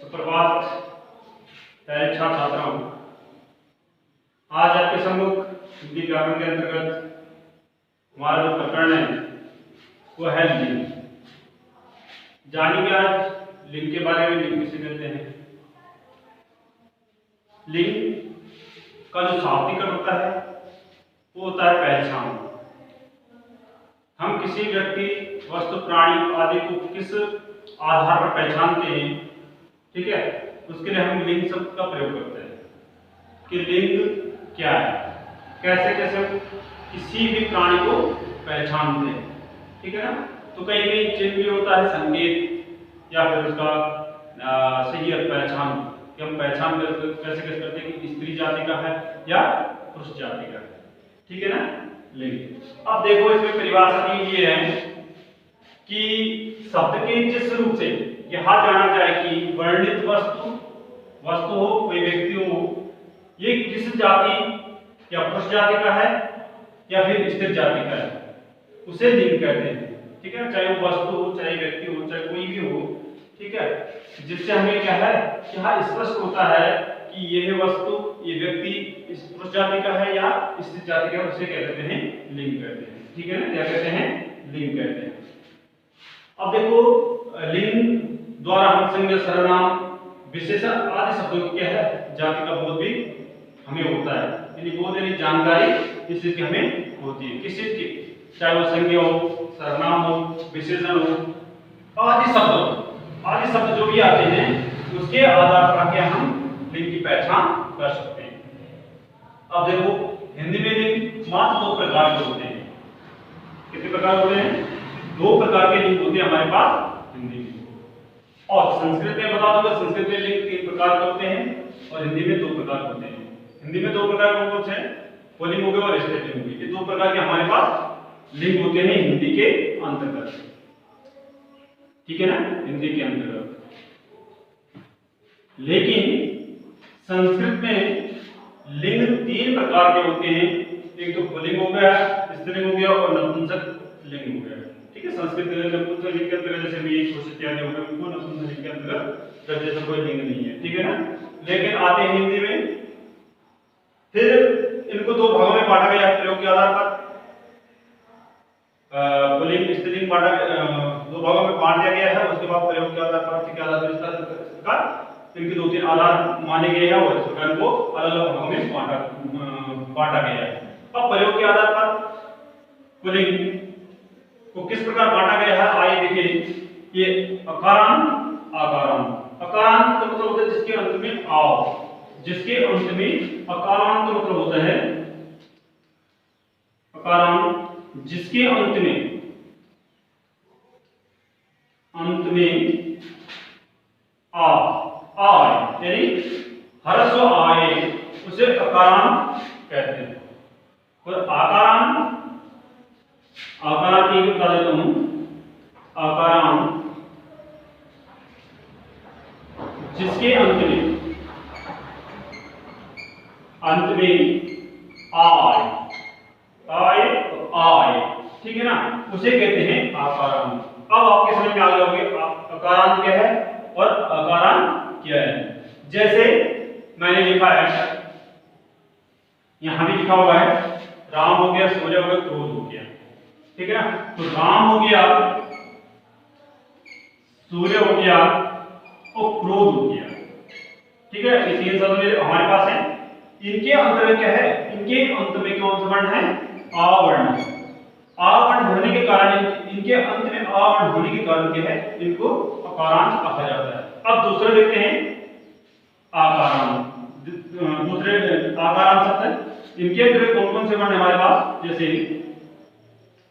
सुप्रभात प्यारे छात्र छात्राओं। आज आपके सम्मुख हिंदी व्याकरण के अंतर्गत हमारा जो प्रकरण है वो है लिंग। जानेंगे आज लिंग के बारे में। लिंग किसे कहते हैं? लिंग का जो शाब्दिक अर्थ होता है वो होता है पहचान। हम किसी व्यक्ति, वस्तु, प्राणी आदि को किस आधार पर पहचानते हैं, ठीक है, उसके लिए हम लिंग शब्द का प्रयोग करते हैं कि लिंग क्या है, कैसे कैसे हम किसी भी प्राणी को पहचानते हैं, ठीक है ना। तो कहीं कहीं चिन्ह भी होता है, संकेत या फिर उसका सही पहचान कि हम पहचान कैसे कैसे करते हैं कि स्त्री जाति का है या पुरुष जाति का है, ठीक है ना। लिंग अब देखो इसमें परिभाषा दी ये है कि शब्द के जिस रूप से यहां जाना जाए कि वर्णित वस्तु हो, कोई व्यक्ति हो, ये किस जाति या पुरुष जाति का है या फिर स्त्री जाति का है, उसे लिंग कहते हैं, ठीक है। चाहे वो वस्तु हो, चाहे व्यक्ति हो, चाहे कोई भी हो, ठीक है। जिससे हमें क्या है कि हाँ स्पष्ट होता है कि यह वस्तु, ये व्यक्ति इस पुरुष जाति का है या स्त्री जाति का, उसे क्या कहते हैं? लिंग कहते हैं, ठीक है ना। क्या कहते हैं? लिंग कहते हैं। अब देखो लिंग द्वारा हम संज्ञा, सर्वनाम, विशेषण आदि शब्दों की क्या है जाति का बोध भी हमें होता है। यानी बोध यानी जानकारी इस चीज की हमें होती है, किस चीज की, चाहे वो संज्ञा हो, सर्वनाम हो, विशेषण हो, आदि शब्द जो भी आते हैं उसके आधार पर क्या हम लिंग की पहचान कर सकते हैं। अब देखो हिंदी में लिंग मात्र दो प्रकार के होते हैं। कितने प्रकार होते हैं? दो प्रकार के लिंग होते हैं हमारे पास हिंदी में। और संस्कृत में बता दूंगा, संस्कृत में लिंग तीन प्रकार के होते हैं और हिंदी में दो प्रकार होते हैं। हिंदी में दो प्रकार कौन कौन से हैं? पुल्लिंग हो गए और स्त्रीलिंग हो गए। ये दो प्रकार के हमारे पास लिंग होते हैं हिंदी के अंतर्गत, ठीक है ना, हिंदी के अंतर्गत। लेकिन संस्कृत में लिंग तीन प्रकार के होते हैं। एक तो पुल्लिंग हो गया, स्त्रीलिंग हो गया और नपुंसक लिंग हो गया, ठीक है। संस्कृत नपुंसक लिंग के अंतर्गत जैसे भी एक पुरुष इत्यादि हो गए, उनको नपुंसक लिंग के अंतर्गत जब जैसे कोई लिंग नहीं है, ठीक है ना। लेकिन आते हैं हिंदी में, फिर इनको दो भागों में बांटा गया प्रयोग के आधार पर। पुल्लिंग स्त्रीलिंग बांटा, दो भागों में बांट दिया गया है। उसके बाद प्रयोग के आधार पर, के आधार पर इनके दो तीन आधार माने गए हैं और इस प्रकार को अलग अलग भागों में बांटा गया है। अब प्रयोग के आधार पर पुल्लिंग को किस प्रकार बांटा गया है आइए देखिए। ये अकारांत, आकारांत। अकारांत का मतलब होता है जिसके अंत में आव, जिसके अंत में, अकारांत का मतलब होता है अकारांत जिसके अंत में आ यानी ह्रस्व आए उसे अकारांत कहते हैं। और आकारांत एक बता देता हूं, आकारांत जिसके अंत में आए, ठीक है ना, उसे कहते हैं आकारांत। अब आपके समझ में आ गया होगा अकारांत क्या है और अकारांत क्या है। जैसे मैंने लिखा है, यहां भी लिखा हुआ है राम हो गया, सूर्य हो गया, क्रोध हो गया, ठीक है ना। तो राम हो गया, सूर्य हो गया और क्रोध हो गया, ठीक है। ये तीन शब्द हमारे पास है। इनके अंत में क्या है? इनके अंत में कौन सा वर्ण है? आवर्ण। आवर्ण होने के कारण, इनके अंत में आवर्ण होने के कारण क्या है? इनको अकारांत कहा जाता है। अब दूसरा देखते हैं आकारांत। दूसरे आकारांत शब्द है, इनके अंदर कौन कौन से वर्ण हमारे पास? जैसे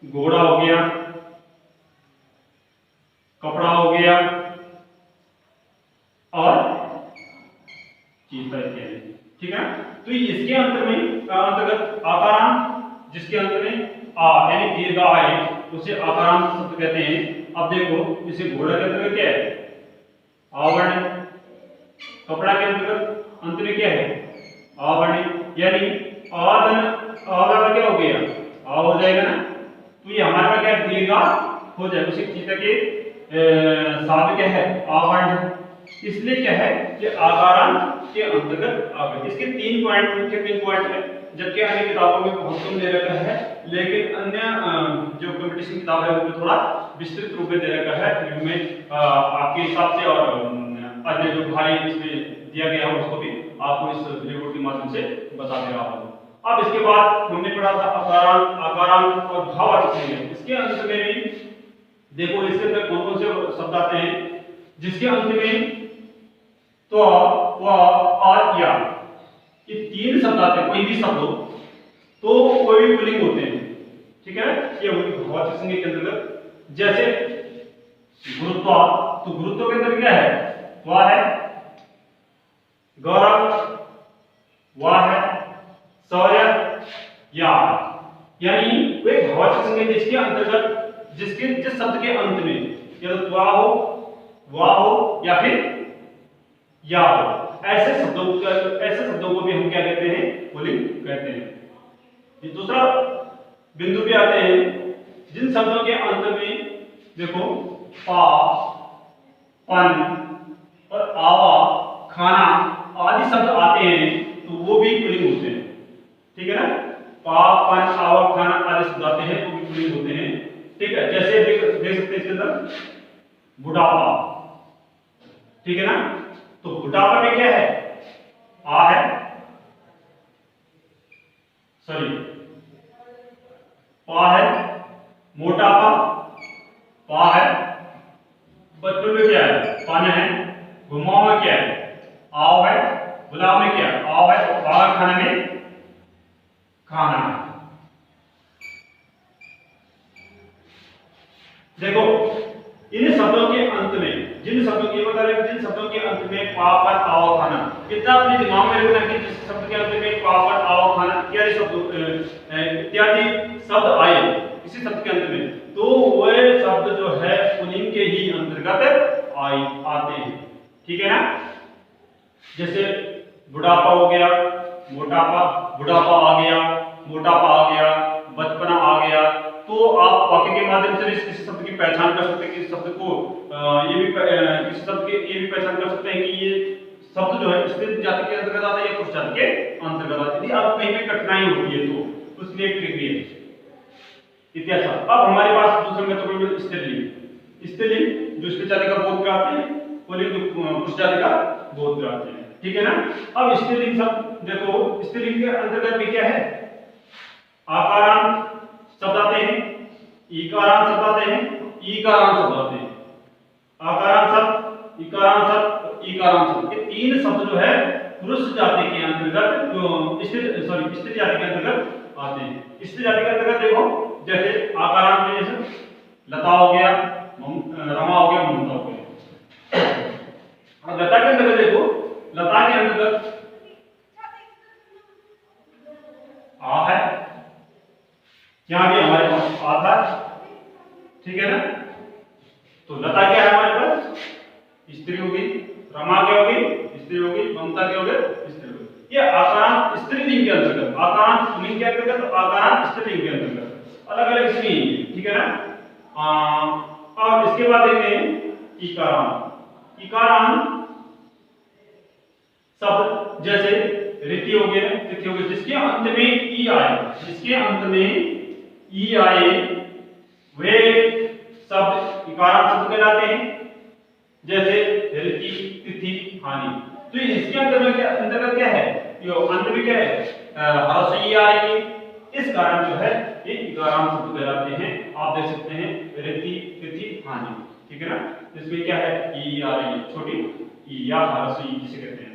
घोड़ा हो गया, कपड़ा हो गया और चीता इत्यादि, ठीक है। तो इसके अंतर्गत आकारांत जिसके अंत में आ यानी दीर्घ आए उसे आकारांत शब्द कहते हैं। अब देखो इसे घोड़ा के अंतर्गत क्या है? आवर्ण। कपड़ा के अंतर्गत अंत में क्या है? आवर्ण, यानी आवरण क्या हो गया? आ हो जाएगा ना। तो ये हमारे पास क्या दीर्घ हो जाएगा। उसी चीता के साथ क्या है? आवर्ण, इसलिए क्या है कि आकारांत के अंतर्गत आ गए। इसके 3 पॉइंट, मुख्य 3 पॉइंट है, जबकि अन्य किताबों में बहुत कम दे रखा है, लेकिन अन्य जो कंपटीशन किताब है उसमें थोड़ा विस्तृत रूप में दे रखा है। इनमें आपके हिसाब से और अन्य जो भाई इसमें दिया गया है उसको भी आपको इस रिपोर्ट के माध्यम से बता दे रहा हूं। अब इसके बाद हमने पढ़ा था आकारांत, आकारांत और भाववाचक संज्ञा। इसके अंत में भी देखो इसके अंदर कौन कौन से शब्द आते हैं, जिसके अंत में तो व और या, ये 3 शब्द आते हैं। कोई भी शब्द हो तो कोई भी पुल्लिंग होते हैं, ठीक है, ये भाववाचक संज्ञा के अंतर्गत। जैसे गुरुत्व, तो गुरुत्व के अंदर क्या है, वह है, गौरव वह है, शौर्य या, यानी वे भाववाचक संज्ञा जिसके अंतर्गत जिस शब्द के अंत में या तो त्वा हो, वा हो या फिर या हो, ऐसे शब्दों को भी हम क्या कहते हैं, पुल्लिंग कहते हैं। ये दूसरा बिंदु पे आते हैं, जिन शब्दों के अंत में देखो पा, पन और आवा, खाना आदि शब्द आते हैं तो वो भी पुल्लिंग होते हैं, ठीक है ना। पा, पन, आवा, खाना आदि शब्द आते हैं तो भी पुल्लिंग होते हैं, ठीक है। जैसे देख सकते हैं इसके अंदर बुढ़ापा, ठीक है ना, तो बुढ़ापा में क्या है, आ है, सॉरी पा है, मोटापा पा है, बचपन में क्या है, पान है, घुमाव में क्या है, आव है, गुलाब में क्या है, आव है, और बाहर खाने में खाना है। देखो इन शब्दों के अंत में, जिन शब्दों की बता रहे, जिन शब्दों के अंत में पा, पन, आव, खाना, कितना अपने दिमाग में रखना कि जिस शब्द के अंत में पा, पन, आव, खाना इत्यादि शब्द आए इसी शब्द के अंत में, तो वह शब्द जो है पुल्लिंग के ही अंतर्गत आते हैं, ठीक है ना। जैसे बुढ़ापा हो गया, मोटापा, बुढ़ापा आ गया, मोटापा आ गया, बचपना आ गया, तो आप वाक्य के माध्यम से किसी शब्द की पहचान कर सकते हैं, किसी शब्द को किसी शब्द के ये भी पहचान कर सकते हैं कि ये शब्द जो है स्त्री जाति के अंतर्गत आता है या पुरुष जाति के अंतर्गत आता है। यदि आपको कहीं पे कठिनाई होती है तो उसके लिए ट्रिक भी है। इतिहास। अब हमारे पास दूसरा महत्वपूर्ण स्त्रीलिंग, स्त्रीलिंग जो स्त्री जाति का बोध कराते हैं, पुल्लिंग जो पुरुष जाति का बोध कराते हैं, ठीक है ना। अब स्त्रीलिंग शब्द देखो, स्त्रीलिंग के अंतर्गत भी क्या है, आकारांत शब्द आते हैं, ईकारांत शब्द आते हैं, ईकारांत शब्द आते हैं। आकारांत शब्द, ईकारांत शब्द, ईकारांत शब्द, ये 3 शब्द जो है पुरुष जाति के अंतर्गत, जो स्त्री जाति के अंतर्गत आते हैं। स्त्री जाति के अंतर्गत देखो, जैसे आकारांत में जैसे लता हो गया, रमा हो गया, ममता हो गया। और लता के अंतर्गत देखो, लता के अंतर्गत आ है, यहां भी हमारे पास आ था, ठीक है ना। तो लता क्या है हमारे पास, स्त्री होगी, रमा क्या होगी, स्त्री होगी, ममता क्या होगी, स्त्री होगी। ये आकारांत स्त्रीलिंग के अंतर्गत, आकारांत पुल्लिंग के अंतर्गत, आकारांत स्त्रीलिंग के अंतर्गत अलग अलग स्त्री, ठीक है ना। और इसके बाद देखते हैं इकारांत। इकारांत शब्द जैसे रीति हो गया, तिथि हो गया, जिसके अंत में ई आए, जिसके अंत में ई आए वे शब्द इकारांत शब्द कहलाते हैं। जैसे रीति, तिथि, हानि, तो इसके अंतर्गत क्या है, यो अंत में क्या है, ह्रस्व ई आ रही है, इस कारण जो है ये इकारांत शब्द कहलाते हैं। आप देख सकते हैं रीति, तिथि, हानि, ठीक है ना। इसमें क्या है, ई आ रही है, छोटी ई या ह्रस्व ई जिसे कहते हैं।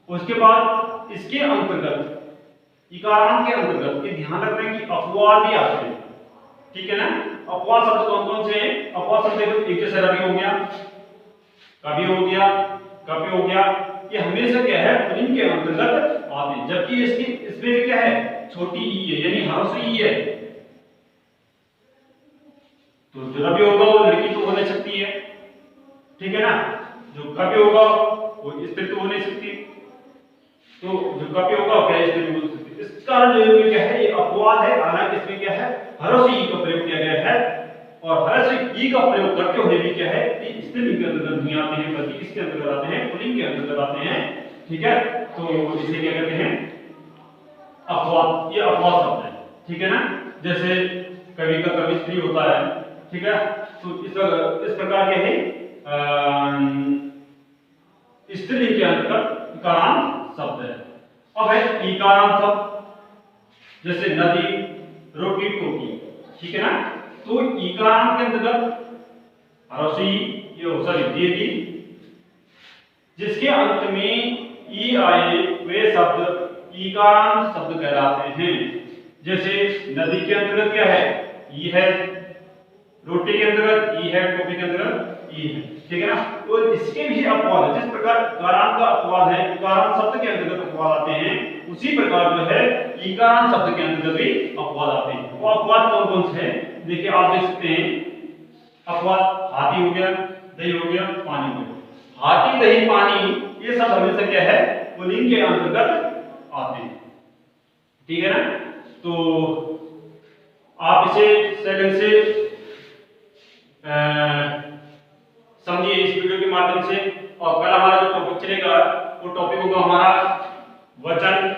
उसके बाद इसके अंतर्गत, इकारांत के अंतर्गत ये ध्यान रखना है कि अपवाद भी आते हैं, ठीक है ना। अपवाद शब्द कौन कौन से हैं, अपवाद शब्द देखो, एक जैसे रवि हो गया, कवि हो गया, कवि हो गया, ये हमेशा क्या है, पुल्लिंग के अंतर्गत आते हैं। जबकि इसमें क्या है, छोटी ई है, यानी ह्रस्व ई है, तो जो रवि होगा वो लड़की तो हो नहीं सकती है, ठीक है ना। जो कवि होगा वो स्त्री तो हो नहीं सकती, तो जो कवि होगा क्या स्त्री हो सकती। इस कारण जो क्या है, ये अपवाद है, हालांकि इसमें क्या है, ह्रस्व ई का प्रयोग किया गया है और हर से ई का प्रयोग करते हुए भी क्या है कि स्त्रीलिंग के अंतर्गत नहीं आते हैं, बल्कि इसके अंतर्गत आते हैं, पुल्लिंग के अंतर्गत आते हैं। ठीक है, तो इसे क्या कहते हैं, अपवाद। ये अपवाद शब्द है, ठीक है ना। जैसे कवि का कवि स्त्री होता है, ठीक है, तो इस प्रकार के है स्त्रीलिंग के अंतर्गत इकारांत शब्द है। अब है इकारांत शब्द, जैसे नदी, रोटी, टोपी, ठीक है ना। तो इकारांत के अंतर्गत अरसी, ये सॉरी देवी, जिसके अंत में ई आए वे शब्द इकारांत शब्द कहलाते हैं। जैसे नदी के अंतर्गत क्या है, ई है, रोटी के अंतर्गत ई है, टोपी के अंतर्गत ई है, ठीक है ना। तो इसके भी अपवाद है। जिस प्रकार इकारांत का अपवाद है, इकारांत शब्द के अंतर्गत अपवाद आते हैं, उसी प्रकार जो है इकारांत शब्द के अंतर्गत भी अपवाद आते हैं। वो अपवाद कौन कौन से हैं, देखिए आप देख सकते हैं। अपवाद हाथी हो गया, दही हो गया, पानी हो गया। हाथी, दही, पानी ये सब हमेशा क्या है, पुल्लिंग के अंतर्गत आते हैं, ठीक है ना। तो आप इसे सेकंड से समझिए इस वीडियो के माध्यम से। और कल हमारा जो टॉपिक चलेगा वो टॉपिक होगा हमारा वचन,